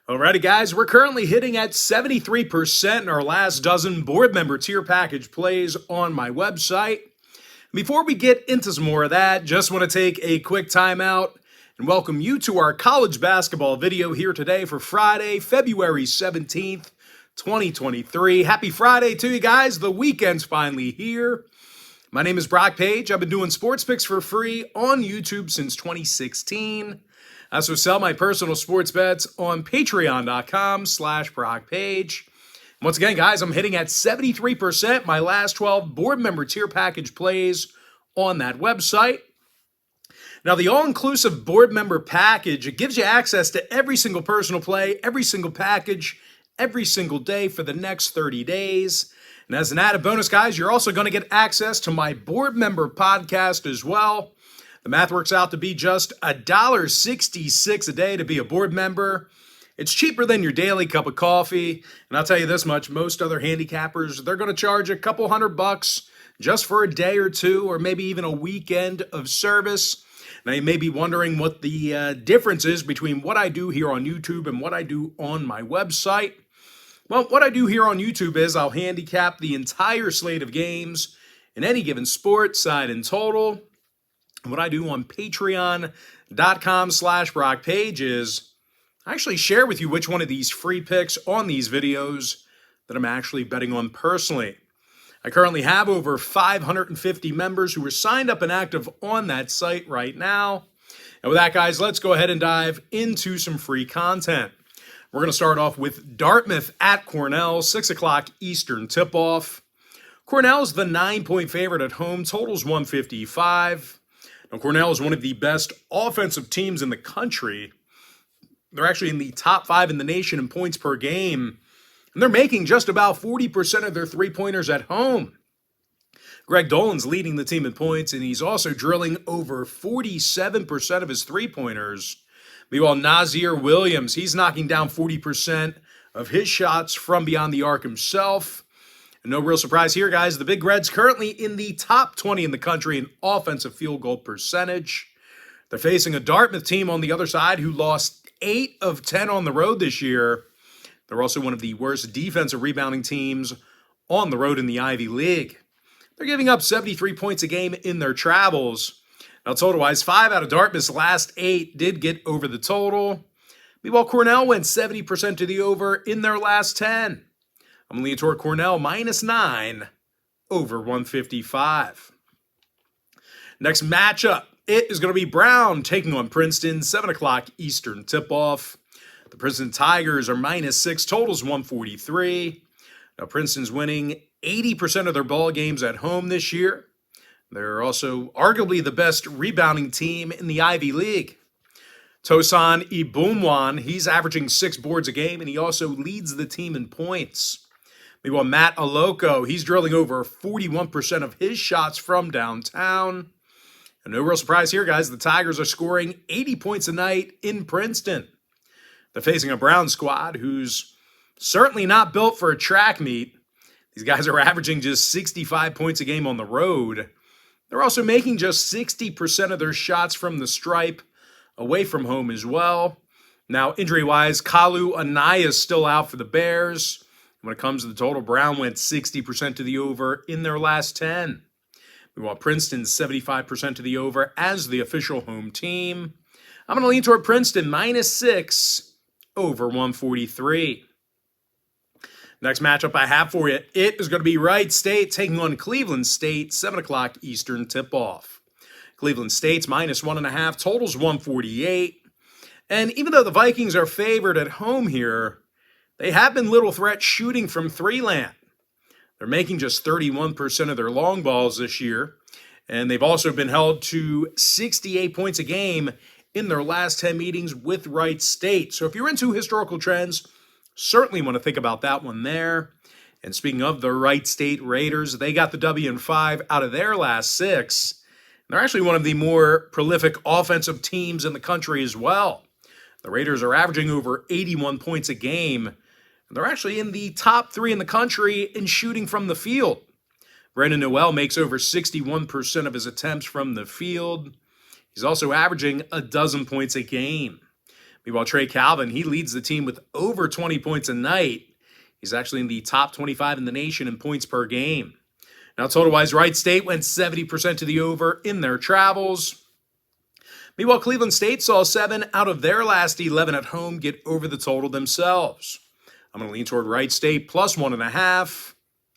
Alrighty, guys, we're currently hitting at 73% in our last dozen board member tier package plays on my website. Before we get into some more of that, just want to take a quick time out and welcome you to our college basketball video here today for Friday, February 17th, 2023. Happy Friday to you guys. The weekend's finally here. My name is Brock Page. I've been doing sports picks for free on YouTube since 2016. I also sell my personal sports bets on patreon.com/BrockPage. Once again, guys, I'm hitting at 73% my last 12 board member tier package plays on that website. Now, the all-inclusive board member package, it gives you access to every single personal play, every single package, every single day for the next 30 days. And as an added bonus, guys, you're also going to get access to my board member podcast as well. The math works out to be just $1.66 a day to be a board member. It's cheaper than your daily cup of coffee. And I'll tell you this much, most other handicappers, they're going to charge a couple $100 just for a day or two, or maybe even a weekend of service. Now, you may be wondering what the difference is between what I do here on YouTube and what I do on my website. Well, what I do here on YouTube is I'll handicap the entire slate of games in any given sport, side and total. And what I do on patreon.com/BrockPage is I actually share with you which one of these free picks on these videos that I'm actually betting on personally. I currently have over 550 members who are signed up and active on that site right now. And with that, guys, let's go ahead and dive into some free content. We're going to start off with Dartmouth at Cornell, 6 o'clock Eastern tip-off. Cornell's the 9-point favorite at home, totals 155. Now, Cornell is one of the best offensive teams in the country. They're actually in the top 5 in the nation in points per game, and they're making just about 40% of their three-pointers at home. Greg Dolan's leading the team in points, and he's also drilling over 47% of his three-pointers. Meanwhile, Nazir Williams, he's knocking down 40% of his shots from beyond the arc himself. And no real surprise here, guys. The Big Reds currently in the top 20 in the country in offensive field goal percentage. They're facing a Dartmouth team on the other side who lost 8 of 10 on the road this year. They're also one of the worst defensive rebounding teams on the road in the Ivy League. They're giving up 73 points a game in their travels. Now, total-wise, 5 out of Dartmouth's last 8 did get over the total. Meanwhile, Cornell went 70% to the over in their last 10. I'm leaning toward Cornell -9 over 155. Next matchup, it is going to be Brown taking on Princeton, 7 o'clock Eastern tip-off. The Princeton Tigers are -6, totals 143. Now, Princeton's winning 80% of their ball games at home this year. They're also arguably the best rebounding team in the Ivy League. Tosan Ibumwan, he's averaging 6 boards a game, and he also leads the team in points. Meanwhile, Matt Aloko, he's drilling over 41% of his shots from downtown. And no real surprise here, guys. The Tigers are scoring 80 points a night in Princeton. They're facing a Brown squad who's certainly not built for a track meet. These guys are averaging just 65 points a game on the road. They're also making just 60% of their shots from the stripe away from home as well. Now, injury-wise, Kalu Anaya is still out for the Bears. When it comes to the total, Brown went 60% to the over in their last 10. Meanwhile, Princeton's 75% to the over as the official home team. I'm going to lean toward Princeton -6 over 143. Next matchup I have for you, it is going to be Wright State taking on Cleveland State, 7 o'clock Eastern tip-off. Cleveland State's -1.5, totals 148. And even though the Vikings are favored at home here, they have been little threat shooting from three-land. They're making just 31% of their long balls this year, and they've also been held to 68 points a game in their last 10 meetings with Wright State. So if you're into historical trends, certainly want to think about that one there. And speaking of the Wright State Raiders, they got the W in 5 out of their last 6. They're actually one of the more prolific offensive teams in the country as well. The Raiders are averaging over 81 points a game. They're actually in the top 3 in the country in shooting from the field. Brandon Noel makes over 61% of his attempts from the field. He's also averaging a dozen points a game. Meanwhile, Trey Calvin, he leads the team with over 20 points a night. He's actually in the top 25 in the nation in points per game. Now, total-wise, Wright State went 70% to the over in their travels. Meanwhile, Cleveland State saw 7 out of their last 11 at home get over the total themselves. I'm going to lean toward Wright State plus 1.5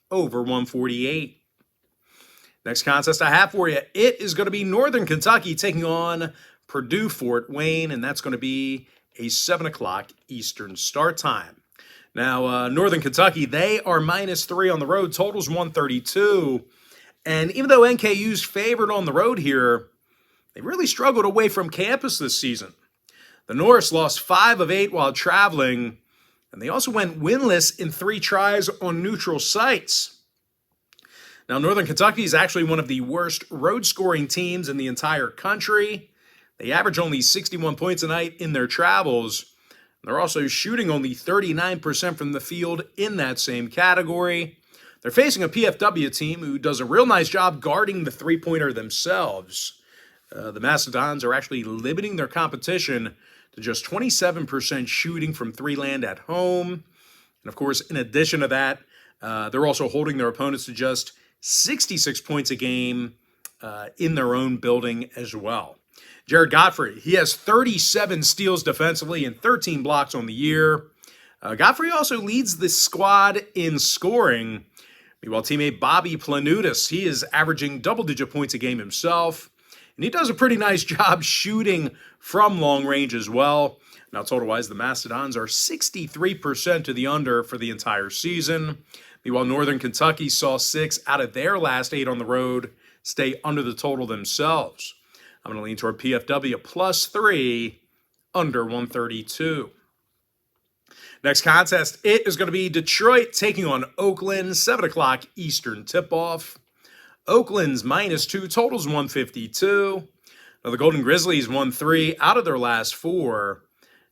over 148. Next contest I have for you, it is going to be Northern Kentucky taking on Purdue Fort Wayne, and that's going to be a 7 o'clock Eastern start time. Now, Northern Kentucky, they are -3 on the road. Total's 132. And even though NKU's favored on the road here, they really struggled away from campus this season. The Norse lost 5 of 8 while traveling, and they also went winless in 3 tries on neutral sites. Now, Northern Kentucky is actually one of the worst road-scoring teams in the entire country. They average only 61 points a night in their travels. They're also shooting only 39% from the field in that same category. They're facing a PFW team who does a real nice job guarding the three-pointer themselves. The Mastodons are actually limiting their competition to just 27% shooting from three-land at home. And of course, in addition to that, they're also holding their opponents to just 66 points a game in their own building as well. Jared Godfrey, he has 37 steals defensively and 13 blocks on the year. Godfrey also leads the squad in scoring. Meanwhile, teammate Bobby Planutis, he is averaging double-digit points a game himself. And he does a pretty nice job shooting from long range as well. Now, total-wise, the Mastodons are 63% to the under for the entire season. Meanwhile, Northern Kentucky saw 6 out of their last 8 on the road stay under the total themselves. I'm going to lean toward PFW +3, under 132. Next contest, it is going to be Detroit taking on Oakland, 7 o'clock Eastern tip-off. Oakland's -2, totals 152. Now, the Golden Grizzlies won 3 out of their last 4.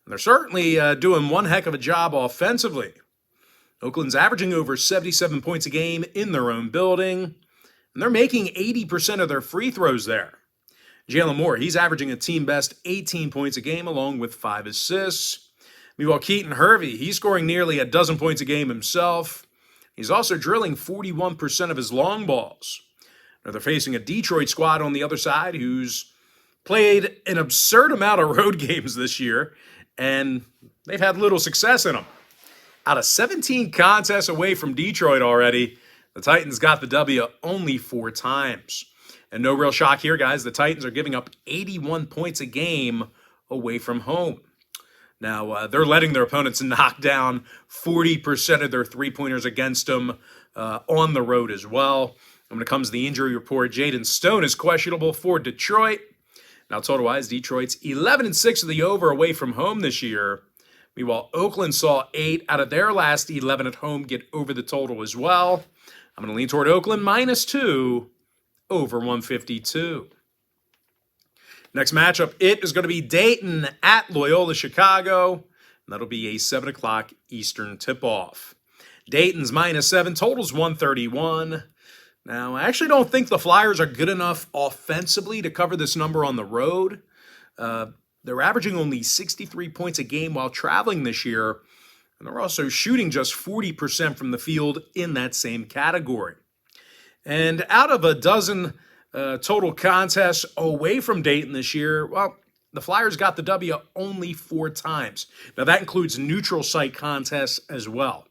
And they're certainly doing one heck of a job offensively. Oakland's averaging over 77 points a game in their own building. And they're making 80% of their free throws there. Jalen Moore, he's averaging a team-best 18 points a game along with 5 assists. Meanwhile, Keaton Hervey, he's scoring nearly a dozen points a game himself. He's also drilling 41% of his long balls. Now, they're facing a Detroit squad on the other side who's played an absurd amount of road games this year, and they've had little success in them. Out of 17 contests away from Detroit already, the Titans got the W only 4 times. And no real shock here, guys. The Titans are giving up 81 points a game away from home. Now, they're letting their opponents knock down 40% of their three-pointers against them on the road as well. And when it comes to the injury report, Jaden Stone is questionable for Detroit. Now, total-wise, Detroit's 11-6 of the over away from home this year. Meanwhile, Oakland saw 8 out of their last 11 at home get over the total as well. I'm going to lean toward Oakland -2. Over 152. Next matchup, it is going to be Dayton at Loyola Chicago. And that'll be a 7 o'clock Eastern tip-off. Dayton's -7, totals 131. Now, I actually don't think the Flyers are good enough offensively to cover this number on the road. They're averaging only 63 points a game while traveling this year. And they're also shooting just 40% from the field in that same category. And out of a dozen total contests away from Dayton this year, well, the Flyers got the W only 4 times. Now, that includes neutral site contests as well.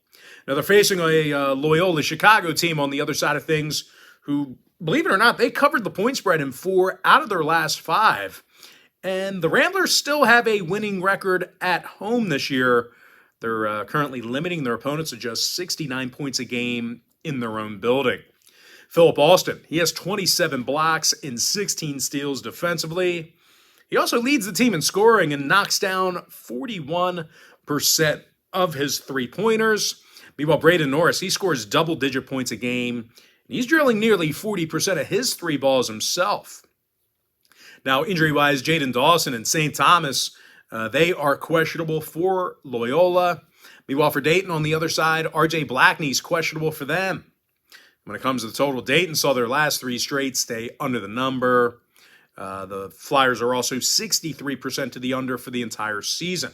Now, they're facing a Loyola Chicago team on the other side of things who, believe it or not, they covered the point spread in 4 out of their last 5. And the Ramblers still have a winning record at home this year. They're currently limiting their opponents to just 69 points a game in their own building. Philip Alston, he has 27 blocks and 16 steals defensively. He also leads the team in scoring and knocks down 41% of his three-pointers. Meanwhile, Braden Norris, he scores double-digit points a game, and he's drilling nearly 40% of his 3 balls himself. Now, injury-wise, Jaden Dawson and St. Thomas, they are questionable for Loyola. Meanwhile, for Dayton on the other side, R.J. Blackney's questionable for them. When it comes to the total, Dayton saw their last 3 straight stay under the number. The Flyers are also 63% to the under for the entire season.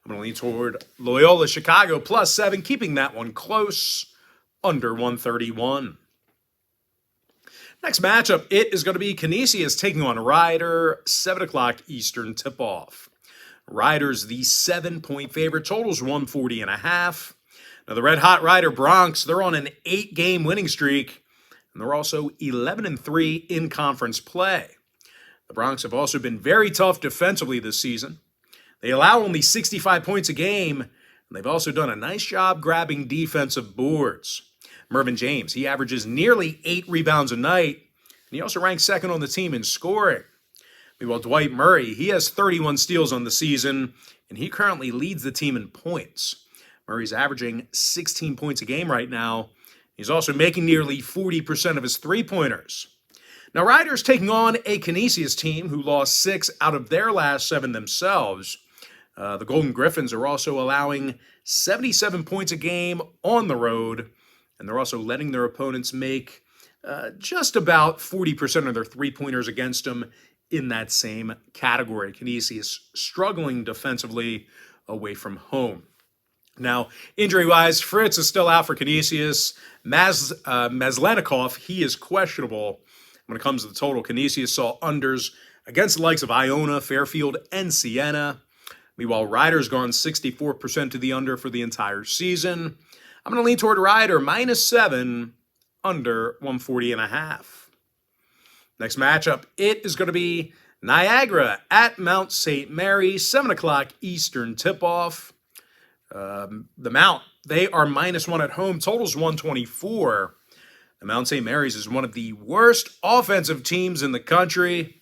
I'm going to lean toward Loyola Chicago +7, keeping that one close, under 131. Next matchup, it is going to be Canisius taking on Rider, 7 o'clock Eastern tip-off. Rider's the 7-point favorite, totals 140.5. Now the red-hot Rider Broncs, they're on an 8-game winning streak, and they're also 11-3 in conference play. The Broncs have also been very tough defensively this season. They allow only 65 points a game, and they've also done a nice job grabbing defensive boards. Mervyn James, he averages nearly 8 rebounds a night, and he also ranks second on the team in scoring. Meanwhile, Dwight Murray, he has 31 steals on the season, and he currently leads the team in points. Murray's averaging 16 points a game right now. He's also making nearly 40% of his three-pointers. Now, Rider's taking on a Canisius team who lost 6 out of their last 7 themselves. The Golden Griffins are also allowing 77 points a game on the road, and they're also letting their opponents make just about 40% of their three-pointers against them in that same category. Canisius struggling defensively away from home. Now, injury-wise, Fritz is still out for Canisius. Maslenikov, he is questionable. When it comes to the total, Canisius saw unders against the likes of Iona, Fairfield, and Siena. Meanwhile, Rider's gone 64% to the under for the entire season. I'm going to lean toward Rider, -7, under 140.5. Next matchup, it is going to be Niagara at Mount St. Mary, 7 o'clock Eastern tip-off. The Mount, they are -1 at home, totals 124. The Mount St. Mary's is one of the worst offensive teams in the country.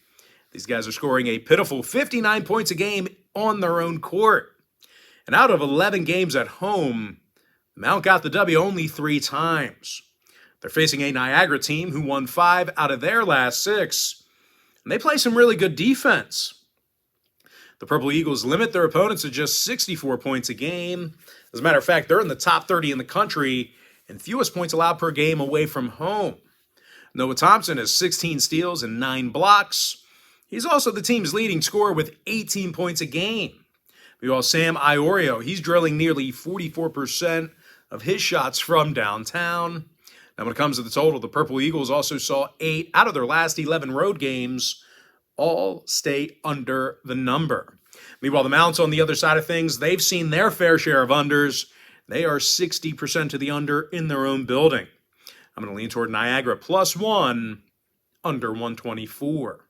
These guys are scoring a pitiful 59 points a game on their own court. And out of 11 games at home, the Mount got the W only 3 times. They're facing a Niagara team who won 5 out of their last 6, and they play some really good defense. The Purple Eagles limit their opponents to just 64 points a game. As a matter of fact, they're in the top 30 in the country and fewest points allowed per game away from home. Noah Thompson has 16 steals and 9 blocks. He's also the team's leading scorer with 18 points a game. Meanwhile, Sam Iorio, he's drilling nearly 44% of his shots from downtown. Now, when it comes to the total, the Purple Eagles also saw 8 out of their last 11 road games all stay under the number. Meanwhile, the Mounts on the other side of things, they've seen their fair share of unders. They are 60% to the under in their own building. I'm going to lean toward Niagara +1, under 124.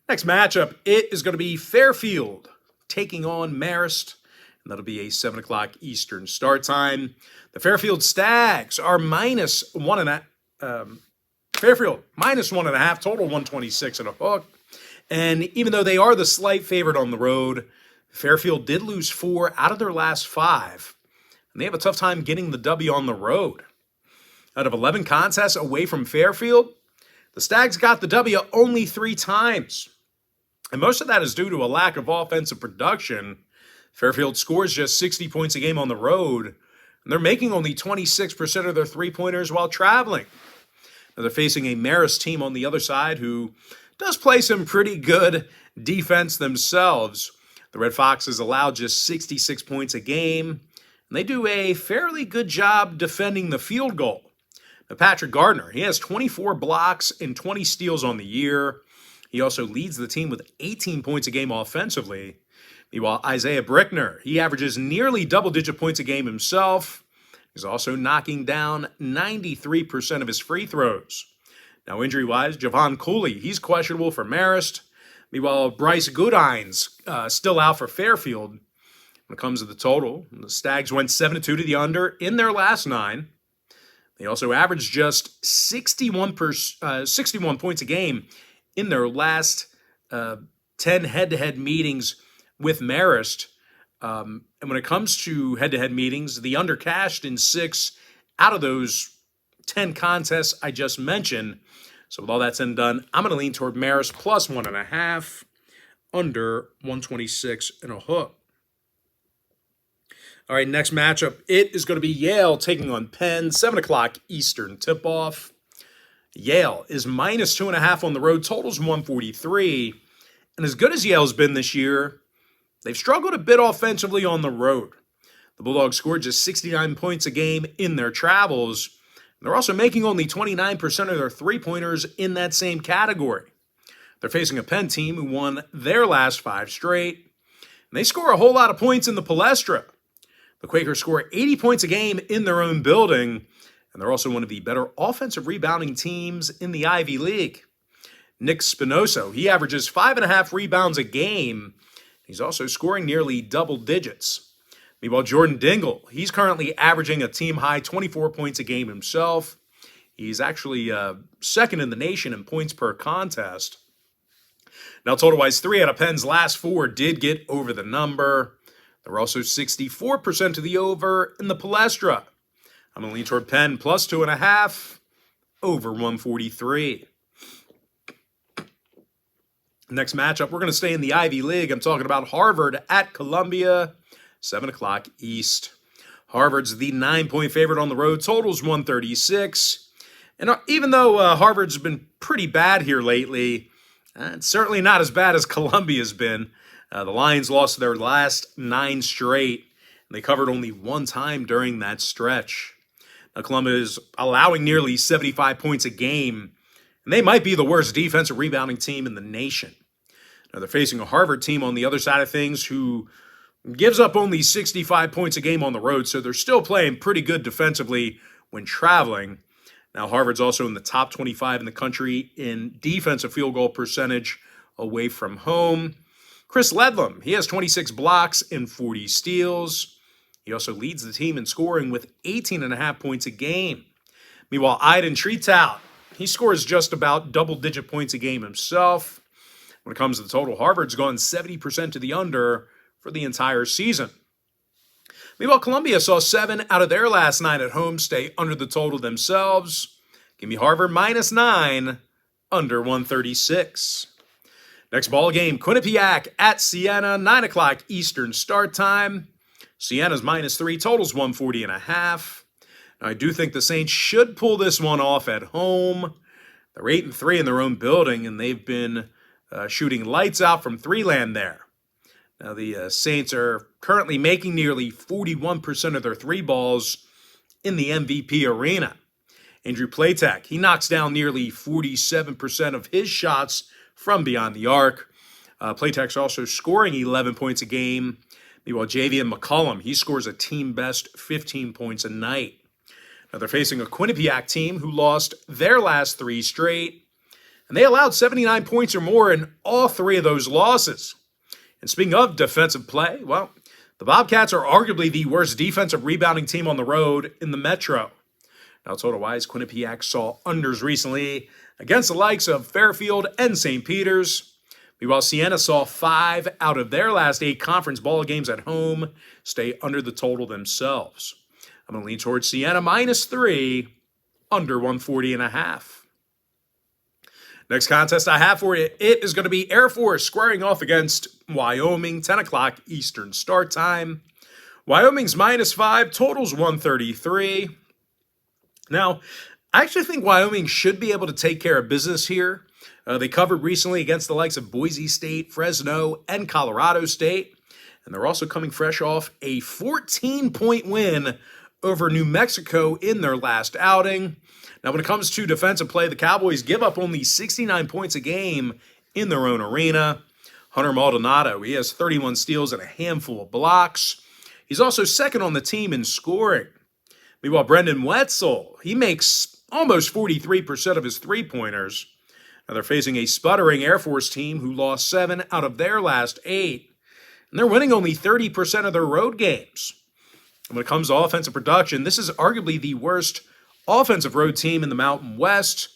Next matchup, it is going to be Fairfield taking on Marist, and that'll be a 7 o'clock Eastern start time. The Fairfield Stags are -1.5. Fairfield -1.5, total 126 and a hook. And even though they are the slight favorite on the road, Fairfield did lose 4 out of their last 5, and they have a tough time getting the W on the road. Out of 11 contests away from Fairfield, the Stags got the W only 3 times. And most of that is due to a lack of offensive production. Fairfield scores just 60 points a game on the road, and they're making only 26% of their three-pointers while traveling. Now they're facing a Marist team on the other side who does play some pretty good defense themselves. The Red Foxes allow just 66 points a game, and they do a fairly good job defending the field goal. Now, Patrick Gardner, he has 24 blocks and 20 steals on the year. He also leads the team with 18 points a game offensively. Meanwhile, Isaiah Brickner, he averages nearly double-digit points a game himself. He's also knocking down 93% of his free throws. Now, injury-wise, Javon Cooley, he's questionable for Marist. Meanwhile, Bryce Goodine's still out for Fairfield. When it comes to the total, the Stags went 7-2 to the under in their last 9. They also averaged just 61 points a game in their last 10 head-to-head meetings with Marist. And when it comes to head-to-head meetings, the under cashed in 6 out of those 10 contests I just mentioned. So with all that said and done, I'm going to lean toward Marist +1.5, under 126 and a hook. All right, next matchup, it is going to be Yale taking on Penn, 7 o'clock Eastern tip-off. Yale is minus 2.5 on the road, totals 143. And as good as Yale's been this year, they've struggled a bit offensively on the road. The Bulldogs scored just 69 points a game in their travels. They're also making only 29% of their three-pointers in that same category. They're facing a Penn team who won their last 5 straight. And they score a whole lot of points in the Palestra. The Quakers score 80 points a game in their own building. And they're also one of the better offensive rebounding teams in the Ivy League. Nick Spinoso, he averages 5.5 rebounds a game. He's also scoring nearly double digits. Meanwhile, Jordan Dingle, he's currently averaging a team-high 24 points a game himself. He's actually second in the nation in points per contest. Now, total-wise, 3 out of Penn's last 4 did get over the number. They're also 64% to the over in the Palestra. I'm going to lean toward Penn plus 2.5, over 143. Next matchup, we're going to stay in the Ivy League. I'm talking about Harvard at Columbia, 7 o'clock East. Harvard's the 9-point favorite on the road, totals 136. And even though Harvard's been pretty bad here lately, it's certainly not as bad as Columbia's been. The Lions lost their last 9 straight, and they covered only 1 time during that stretch. Now, Columbia is allowing nearly 75 points a game, and they might be the worst defensive rebounding team in the nation. Now, they're facing a Harvard team on the other side of things who gives up only 65 points a game on the road, so they're still playing pretty good defensively when traveling. Now, Harvard's also in the top 25 in the country in defensive field goal percentage away from home. Chris Ledlam, he has 26 blocks and 40 steals. He also leads the team in scoring with 18.5 points a game. Meanwhile, Aiden Tretout, he scores just about double-digit points a game himself. When it comes to the total, Harvard's gone 70% to the under for the entire season. Meanwhile, Columbia saw 7 out of their last 9 at home stay under the total themselves. Give me Harvard minus 9, under 136. Next ball game, Quinnipiac at Siena, 9 o'clock Eastern start time. Siena's minus 3, totals 140.5. Now, I do think the Saints should pull this one off at home. They're 8-3 in their own building, and they've been shooting lights out from 3-land there. Now, the Saints are currently making nearly 41% of their 3 balls in the MVP arena. Andrew Platek, he knocks down nearly 47% of his shots from beyond the arc. Platek's also scoring 11 points a game. Meanwhile, Javian McCollum, he scores a team-best 15 points a night. Now, they're facing a Quinnipiac team who lost their last 3 straight, and they allowed 79 points or more in all 3 of those losses. And speaking of defensive play, well, the Bobcats are arguably the worst defensive rebounding team on the road in the Metro. Now, total-wise, Quinnipiac saw unders recently against the likes of Fairfield and St. Peter's. Meanwhile, Siena saw 5 out of their last 8 conference ball games at home stay under the total themselves. I'm going to lean towards Siena minus 3, under 140.5. Next contest I have for you, it is going to be Air Force squaring off against Wyoming, 10 o'clock Eastern start time. Wyoming's minus 5, totals 133. Now, I actually think Wyoming should be able to take care of business here. They covered recently against the likes of Boise State, Fresno, and Colorado State. And they're also coming fresh off a 14-point win over New Mexico in their last outing. Now, when it comes to defensive play, the Cowboys give up only 69 points a game in their own arena. Hunter Maldonado, he has 31 steals and a handful of blocks. He's also second on the team in scoring. Meanwhile, Brendan Wetzel, he makes almost 43% of his three-pointers. Now, they're facing a sputtering Air Force team who lost 7 out of their last 8. And they're winning only 30% of their road games. And when it comes to offensive production, this is arguably the worst offensive road team in the Mountain West.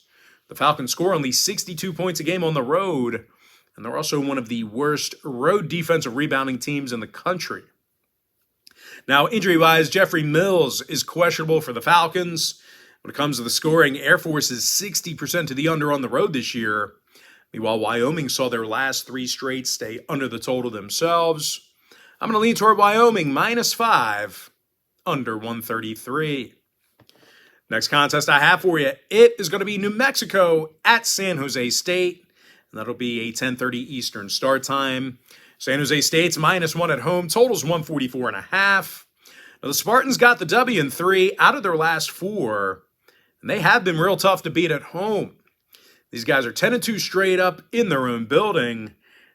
The Falcons score only 62 points a game on the road. And they're also one of the worst road defensive rebounding teams in the country. Now, injury-wise, Jeffrey Mills is questionable for the Falcons. When it comes to the scoring, Air Force is 60% to the under on the road this year. Meanwhile, Wyoming saw their last 3 straight stay under the total themselves. I'm going to lean toward Wyoming, minus 5, under 133. Next contest I have for you, it is going to be New Mexico at San Jose State. And that'll be a 10:30 Eastern start time. San Jose State's -1 at home. Total's 144.5. Now, the Spartans got the W in 3 out of their last 4. And they have been real tough to beat at home. These guys are 10-2 straight up in their own building.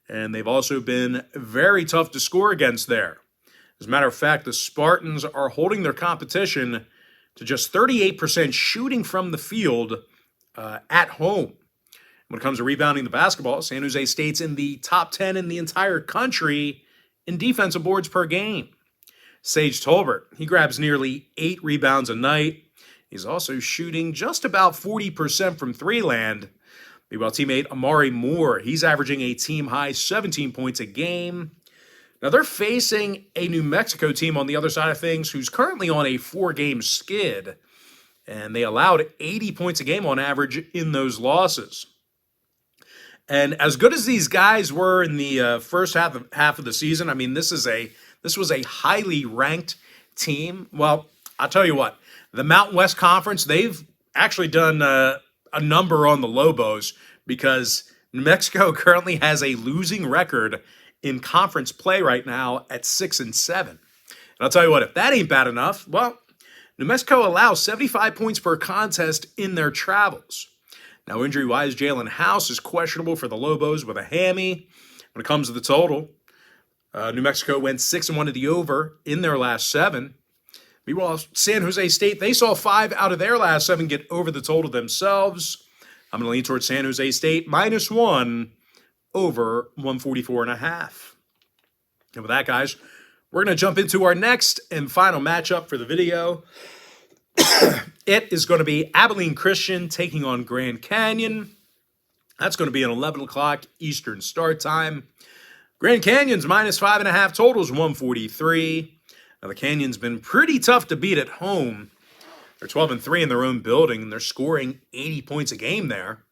And they've also been very tough to score against there. As a matter of fact, the Spartans are holding their competition to just 38% shooting from the field at home. When it comes to rebounding the basketball, San Jose State's in the top 10 in the entire country in defensive boards per game. Sage Tolbert, he grabs nearly 8 rebounds a night. He's also shooting just about 40% from three-land. Meanwhile, teammate Amari Moore, he's averaging a team-high 17 points a game. Now, they're facing a New Mexico team on the other side of things who's currently on a 4-game skid, and they allowed 80 points a game on average in those losses. And as good as these guys were in the first half of the season, I mean, this was a highly ranked team. Well, I'll tell you what, the Mountain West Conference, they've actually done a number on the Lobos because New Mexico currently has a losing record in conference play right now at 6-7. And I'll tell you what, if that ain't bad enough, well, New Mexico allows 75 points per contest in their travels. Now, injury-wise, Jalen House is questionable for the Lobos with a hammy. When it comes to the total, New Mexico went 6-1 to the over in their last 7. Meanwhile, San Jose State, they saw 5 out of their last 7 get over the total themselves. I'm going to lean towards San Jose State -1 over 144.5. And with that, guys, we're going to jump into our next and final matchup for the video. It is going to be Abilene Christian taking on Grand Canyon. That's going to be an 11 o'clock Eastern start time. Grand Canyon's -5.5, totals 143. Now, the Canyon's been pretty tough to beat at home. They're 12-3 in their own building, and they're scoring 80 points a game there.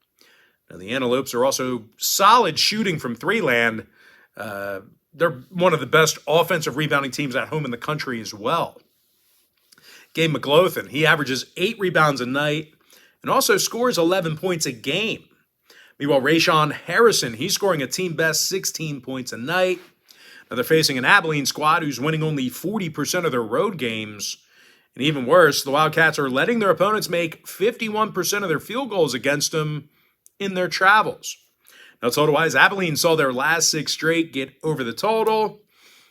Now, the Antelopes are also solid shooting from three-land. They're one of the best offensive rebounding teams at home in the country as well. Gabe McLaughlin, he averages 8 rebounds a night and also scores 11 points a game. Meanwhile, Rayshawn Harrison, he's scoring a team-best 16 points a night. Now, they're facing an Abilene squad who's winning only 40% of their road games. And even worse, the Wildcats are letting their opponents make 51% of their field goals against them in their travels. Now, total-wise, Abilene saw their last 6 straight get over the total.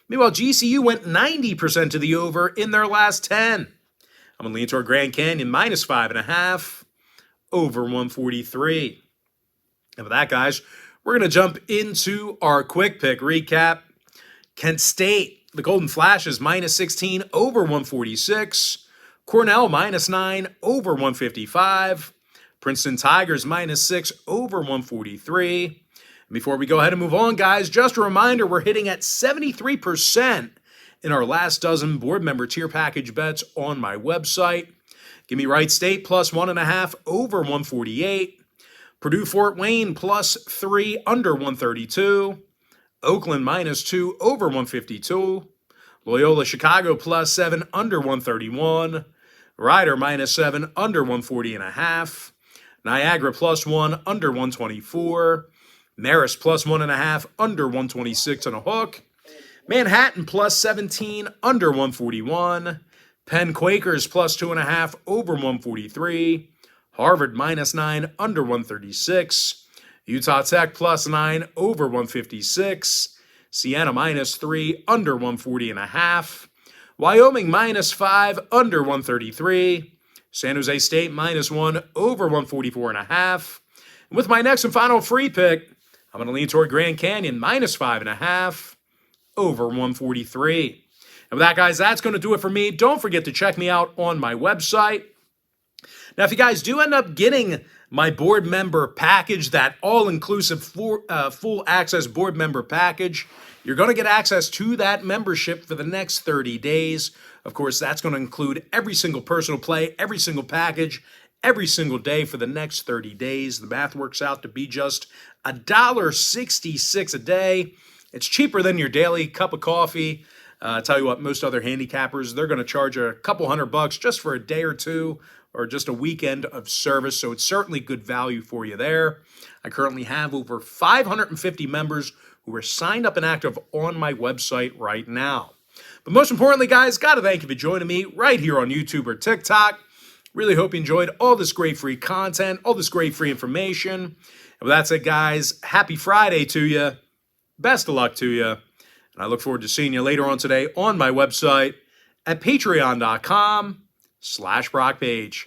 Meanwhile, GCU went 90% to the over in their last 10. I'm going to lean toward Grand Canyon -5.5 over 143. And with that, guys, we're going to jump into our quick pick recap. Kent State, the Golden Flashes, -16 over 146. Cornell, -9 over 155. Princeton Tigers, -6 over 143. And before we go ahead and move on, guys, just a reminder, we're hitting at 73% in our last dozen board member tier package bets on my website. Give me Wright State +1.5 over 148. Purdue Fort Wayne +3 under 132. Oakland -2 over 152. Loyola Chicago +7 under 131. Rider -7 under 140.5. Niagara +1 under 124. Marist +1.5 under 126 and a hook. Manhattan +17 under 141. Penn Quakers +2.5 over 143. Harvard -9 under 136. Utah Tech +9 over 156. Siena -3 under 140.5. Wyoming -5 under 133. San Jose State -1 over 144.5. And with my next and final free pick, I'm going to lean toward Grand Canyon -5.5 over 143. And with that, guys, that's going to do it for me. Don't forget to check me out on my website. Now, if you guys do end up getting my board member package, that all-inclusive full access board member package, you're going to get access to that membership for the next 30 days. Of course, that's going to include every single personal play, every single package, every single day for the next 30 days. The math works out to be just $1.66 a day. It's cheaper than your daily cup of coffee. Tell you what, most other handicappers, they're going to charge a couple $100 just for a day or two or just a weekend of service. So it's certainly good value for you there. I currently have over 550 members who are signed up and active on my website right now. But most importantly, guys, got to thank you for joining me right here on YouTube or TikTok. Really hope you enjoyed all this great free content, all this great free information. And with that said, guys, happy Friday to you. Best of luck to you. And I look forward to seeing you later on today on my website at patreon.com/BrockPage.